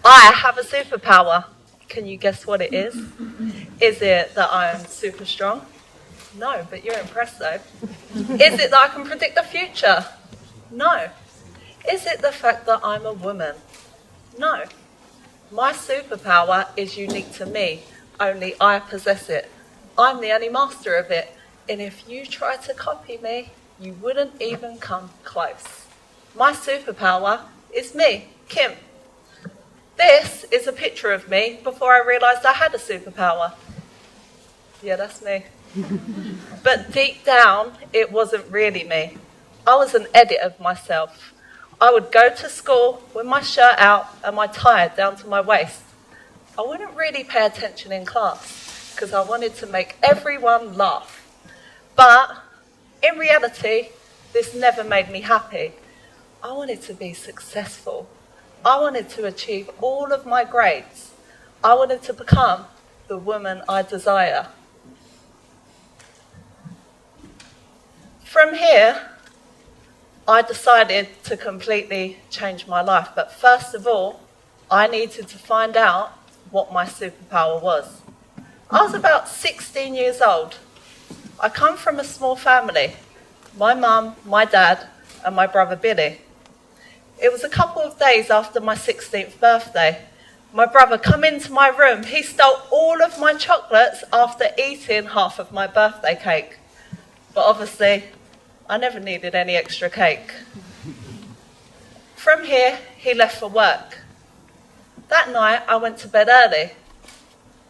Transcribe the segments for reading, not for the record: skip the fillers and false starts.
I have a superpower. Can you guess what it is? Is it that I'm super strong? No, but you're impressed though. Is it that I can predict the future? No. Is it the fact that I'm a woman? No. My superpower is unique to me. Only I possess it. I'm the only master of it. And if you try to copy me, you wouldn't even come close. My superpower is me, Kim. This is a picture of me before I realised I had a superpower. Yeah, that's me. But deep down, it wasn't really me. I was an edit of myself. I would go to school with my shirt out and my tie down to my waist. I wouldn't really pay attention in class because I wanted to make everyone laugh. But in reality, this never made me happy. I wanted to be successful. I wanted to achieve all of my grades. I wanted to become the woman I desire. From here, I decided to completely change my life. But first of all, I needed to find out what my superpower was. I was about 16 years old. I come from a small family. My mum, my dad, and my brother Billy. It was a couple of days after my 16th birthday. My brother come into my room. He stole all of my chocolates after eating half of my birthday cake. But obviously, I never needed any extra cake. From here, he left for work. That night, I went to bed early.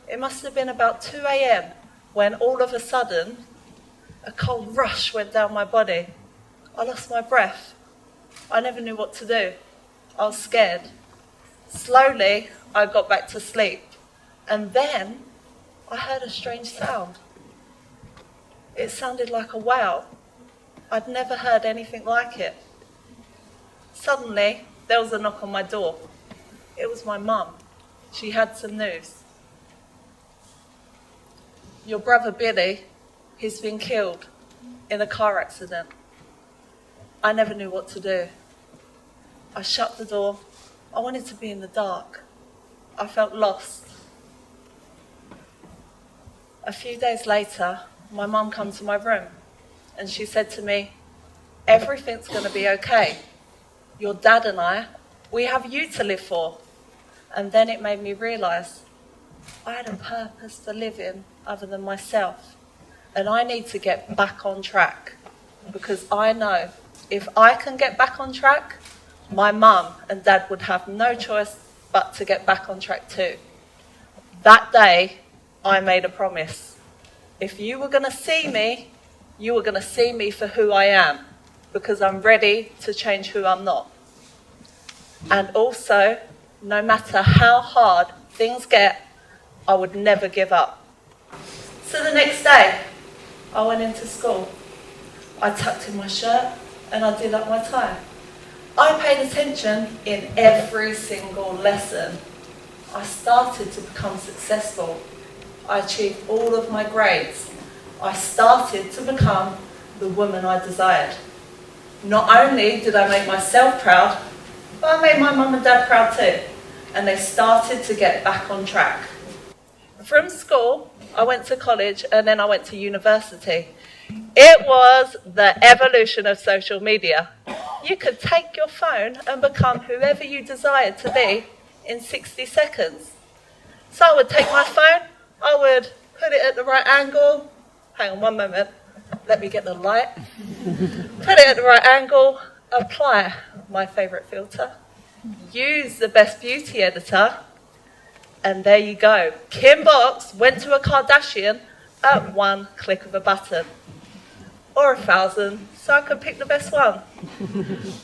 It must have been about 2 a.m. when all of a sudden, a cold rush went down my body. I lost my breath. I never knew what to do. I was scared. Slowly, I got back to sleep. And then, I heard a strange sound. It sounded like a wail. I'd never heard anything like it. Suddenly, there was a knock on my door. It was my mum. She had some news. Your brother Billy, he's been killed in a car accident. I never knew what to do. I shut the door. I wanted to be in the dark. I felt lost. A few days later, my mum came to my room and she said to me, everything's going to be okay. Your dad and I, we have you to live for. And then it made me realise I had a purpose for living other than myself. And I need to get back on track because I know if I can get back on track, my mum and dad would have no choice but to get back on track too. That day, I made a promise. If you were going to see me, you were going to see me for who I am because I'm ready to change who I'm not. And also, no matter how hard things get, I would never give up. So the next day, I went into school. I tucked in my shirt and I did up my tie. I paid attention in every single lesson. I started to become successful. I achieved all of my grades. I started to become the woman I desired. Not only did I make myself proud, but I made my mum and dad proud too. And they started to get back on track. From school, I went to college and then I went to university. It was the evolution of social media. You could take your phone and become whoever you desired to be in 60 seconds. So I would take my phone, I would put it at the right angle. Hang on one moment, let me get the light. Put it at the right angle, apply my favourite filter, use the best beauty editor, and there you go. Kim Box went to a Kardashian at one click of a button. Or 1,000, so I could pick the best one.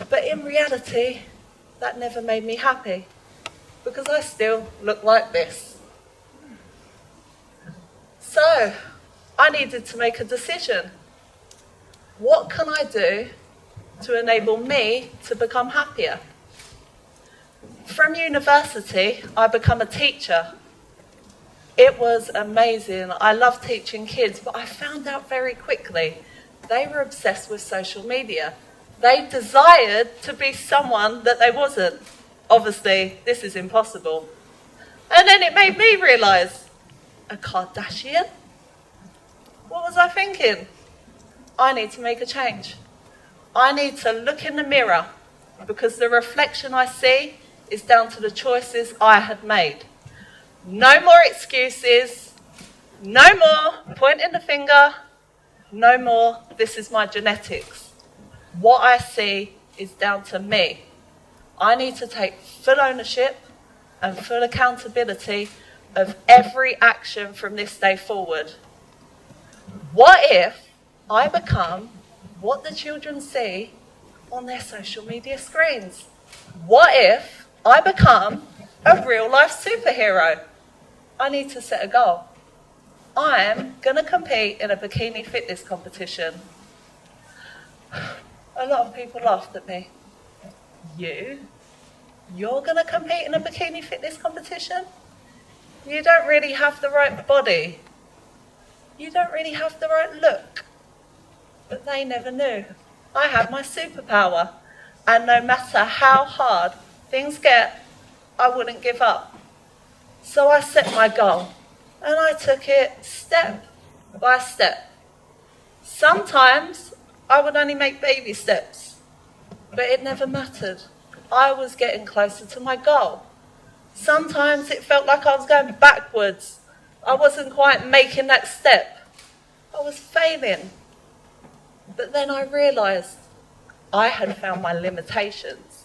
But in reality, that never made me happy because I still look like this. So, I needed to make a decision. What can I do to enable me to become happier? From university, I became a teacher. It was amazing. I loved teaching kids, but I found out very quickly they were obsessed with social media. They desired to be someone that they wasn't. Obviously, this is impossible. And then it made me realise, a Kardashian? What was I thinking? I need to make a change. I need to look in the mirror, because the reflection I see is down to the choices I had made. No more excuses, no more pointing the finger, no more, this is my genetics. What I see is down to me. I need to take full ownership and full accountability of every action from this day forward. What if I become what the children see on their social media screens? What if I become a real-life superhero? I need to set a goal. I'm going to compete in a bikini fitness competition. A lot of people laughed at me. You're going to compete in a bikini fitness competition? You don't really have the right body. You don't really have the right look. But they never knew. I had my superpower. And no matter how hard things get, I wouldn't give up. So I set my goal. And I took it step by step. Sometimes I would only make baby steps. But it never mattered. I was getting closer to my goal. Sometimes it felt like I was going backwards. I wasn't quite making that step. I was failing. But then I realised I had found my limitations.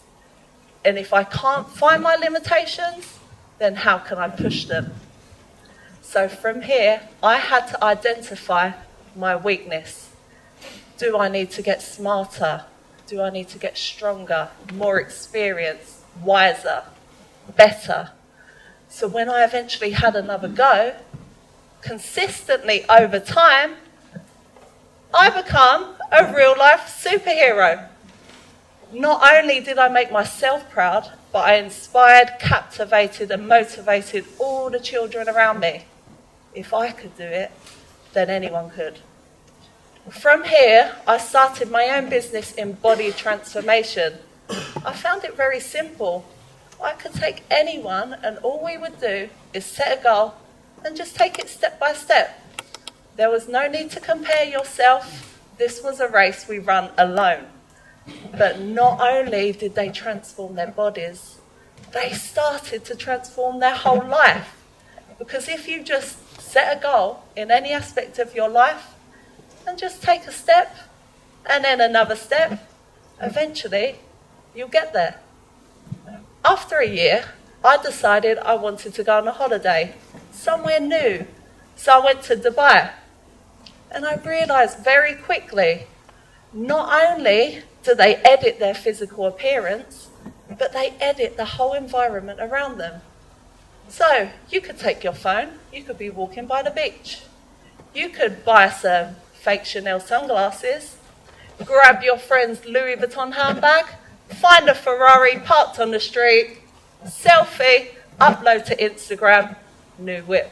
And if I can't find my limitations, then how can I push them? So from here, I had to identify my weakness. Do I need to get smarter? Do I need to get stronger, more experienced, wiser, better? So when I eventually had another go, consistently over time, I become a real-life superhero. Not only did I make myself proud, but I inspired, captivated and motivated all the children around me. If I could do it, then anyone could. From here, I started my own business in body transformation. I found it very simple. I could take anyone and all we would do is set a goal and just take it step by step. There was no need to compare yourself. This was a race we run alone. But not only did they transform their bodies, they started to transform their whole life. Because if you just set a goal in any aspect of your life and just take a step and then another step, eventually you'll get there. After a year, I decided I wanted to go on a holiday, somewhere new. So I went to Dubai. And I realised very quickly, not only do they edit their physical appearance, but they edit the whole environment around them. So you could take your phone, you could be walking by the beach. You could buy some fake Chanel sunglasses, grab your friend's Louis Vuitton handbag, find a Ferrari parked on the street, selfie, upload to Instagram, new whip.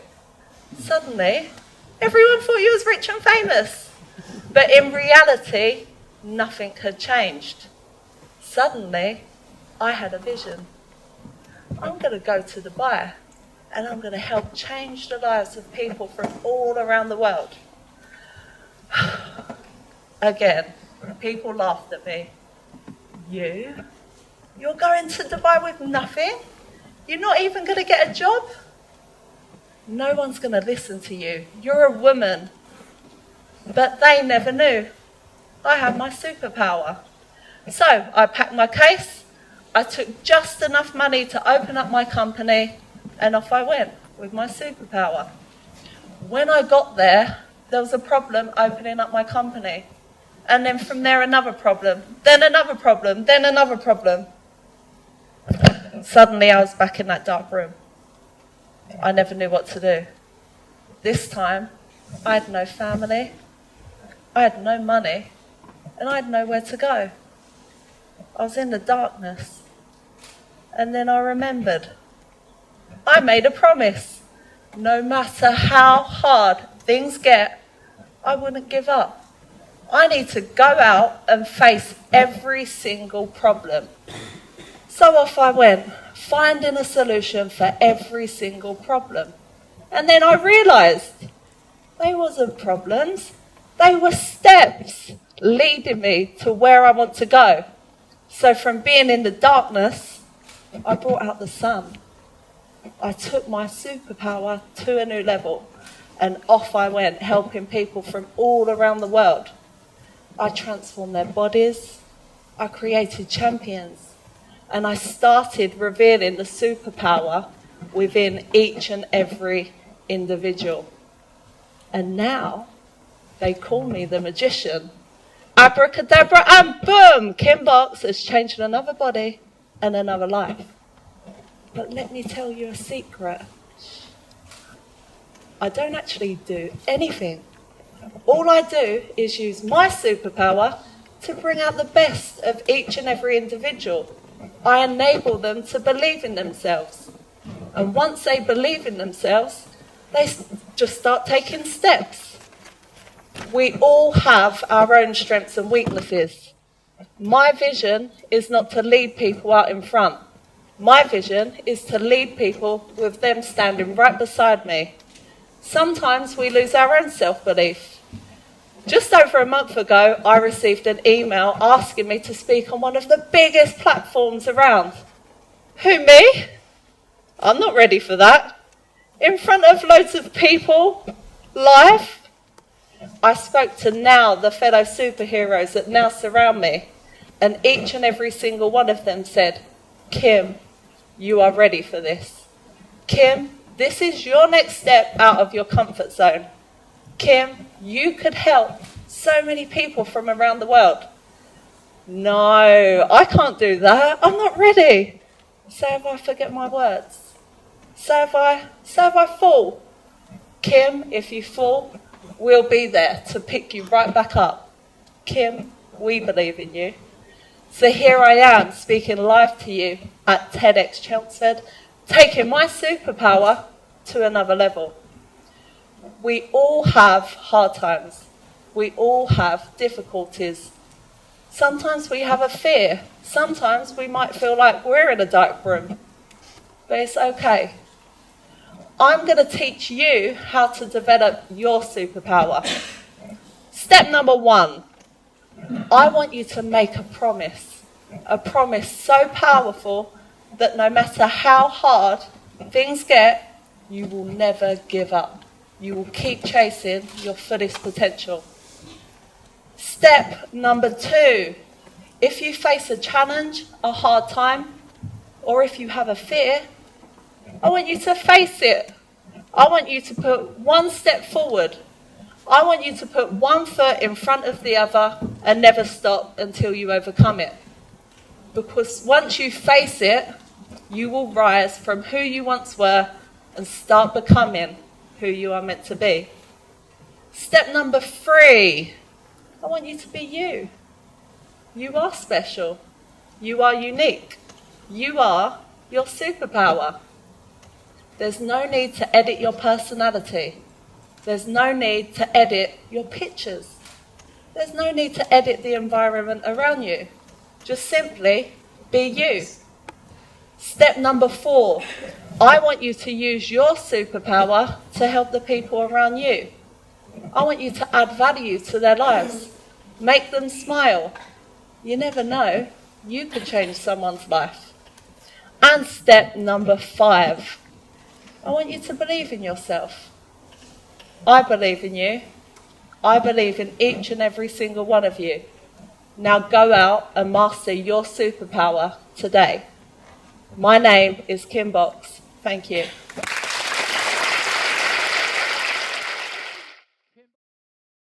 Suddenly, everyone thought you was rich and famous. But in reality, nothing had changed. Suddenly, I had a vision. I'm going to go to Dubai and I'm going to help change the lives of people from all around the world. Again, people laughed at me. You're going to Dubai with nothing? You're not even going to get a job? No one's going to listen to you. You're a woman. But they never knew. I had my superpower. So I packed my case. I took just enough money to open up my company, and off I went with my superpower. When I got there was a problem opening up my company. And then from there, another problem, then another problem, then another problem. Suddenly, I was back in that dark room. I never knew what to do. This time, I had no family, I had no money, and I had nowhere to go. I was in the darkness. And then I remembered. I made a promise. No matter how hard things get, I wouldn't give up. I need to go out and face every single problem. So off I went, finding a solution for every single problem. And then I realised they wasn't problems, they were steps leading me to where I want to go. So from being in the darkness, I brought out the sun. I took my superpower to a new level, and off I went, helping people from all around the world. I transformed their bodies, I created champions, and I started revealing the superpower within each and every individual. And now they call me the magician. Abracadabra and boom! Kim Box has changed another body and another life. But let me tell you a secret. I don't actually do anything. All I do is use my superpower to bring out the best of each and every individual. I enable them to believe in themselves. And once they believe in themselves, they just start taking steps. We all have our own strengths and weaknesses. My vision is not to lead people out in front. My vision is to lead people with them standing right beside me. Sometimes we lose our own self-belief. Just over a month ago, I received an email asking me to speak on one of the biggest platforms around. Who, me? I'm not ready for that. In front of loads of people, live. I spoke to now the fellow superheroes that now surround me, and each and every single one of them said, Kim, you are ready for this. Kim, this is your next step out of your comfort zone. Kim, you could help so many people from around the world. No, I can't do that. I'm not ready. So if I forget my words. So if I fall. Kim, if you fall, we'll be there to pick you right back up. Kim, we believe in you. So here I am speaking live to you at TEDxChelmsford, taking my superpower to another level. We all have hard times. We all have difficulties. Sometimes we have a fear. Sometimes we might feel like we're in a dark room. But it's okay. I'm going to teach you how to develop your superpower. Step number 1. I want you to make a promise so powerful that no matter how hard things get, you will never give up. You will keep chasing your fullest potential. Step number 2, if you face a challenge, a hard time, or if you have a fear, I want you to face it. I want you to put one step forward. I want you to put one foot in front of the other and never stop until you overcome it. Because once you face it, you will rise from who you once were and start becoming who you are meant to be. Step number 3, I want you to be you. You are special. You are unique. You are your superpower. There's no need to edit your personality. There's no need to edit your pictures. There's no need to edit the environment around you. Just simply be you. Step number 4, I want you to use your superpower to help the people around you. I want you to add value to their lives. Make them smile. You never know, you could change someone's life. And step number 5, I want you to believe in yourself. I believe in you. I believe in each and every single one of you. Now go out and master your superpower today. My name is Kim Box. Thank you.